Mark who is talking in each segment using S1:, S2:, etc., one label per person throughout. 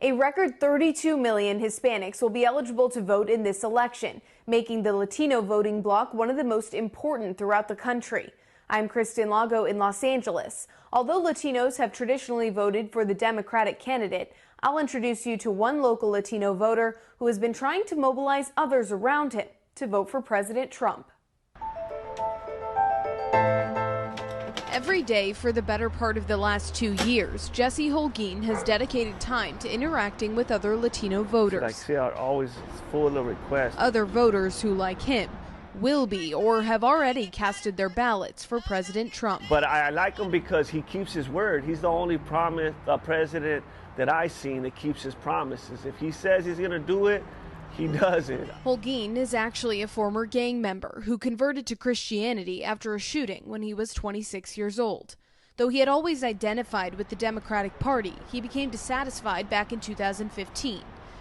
S1: A record 32 million Hispanics will be eligible to vote in this election, making the Latino voting bloc one of the most important throughout the country. I'm Kristen Lago in Los Angeles. Although Latinos have traditionally voted for the Democratic candidate, I'll introduce you to one local Latino voter who has been trying to mobilize others around him to vote for President Trump. Every day for the better part of the last 2 years, Jesse Holguin has dedicated time to interacting with other Latino voters.
S2: I see how it always is full of requests.
S1: Other voters who, like him, will be or have already casted their ballots for President Trump.
S2: But I like him because he keeps his word. He's the only president that I've seen that keeps his promises. If he says he's going to do it, he does it.
S1: Holguin is actually a former gang member who converted to Christianity after a shooting when he was 26 years old. Though he had always identified with the Democratic Party, he became dissatisfied back in 2015.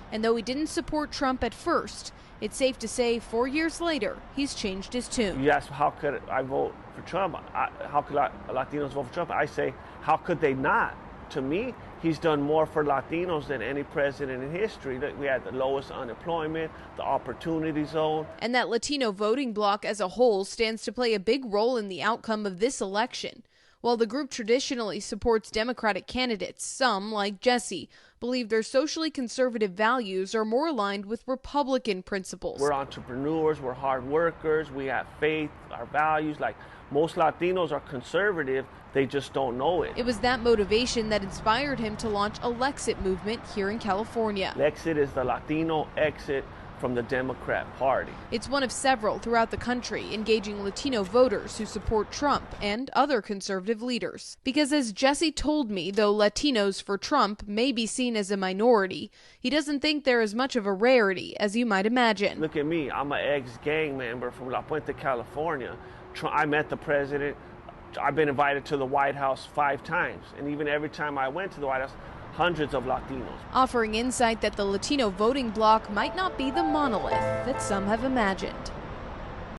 S1: And though he didn't support Trump at first, it's safe to say 4 years later, he's changed his tune.
S2: You ask, how could I vote for Trump? How could Latinos vote for Trump? I say, how could they not? To me, he's done more for Latinos than any president in history. We had the lowest unemployment, the opportunity zone.
S1: And that Latino voting bloc as a whole stands to play a big role in the outcome of this election. While the group traditionally supports Democratic candidates, some, like Jesse, believe their socially conservative values are more aligned with Republican principles.
S2: We're entrepreneurs, we're hard workers, we have faith, our values. Like most Latinos are conservative, they just don't know it.
S1: It was that motivation that inspired him to launch a Lexit movement here in California.
S2: Lexit is the Latino exit from the Democrat Party.
S1: It's one of several throughout the country engaging Latino voters who support Trump and other conservative leaders. Because as Jesse told me, though Latinos for Trump may be seen as a minority, he doesn't think they're as much of a rarity as you might imagine.
S2: Look at me, I'm an ex-gang member from La Puente, California. I met the president. I've been invited to the White House 5 times, and even every time I went to the White House, hundreds of Latinos.
S1: Offering insight that the Latino voting bloc might not be the monolith that some have imagined.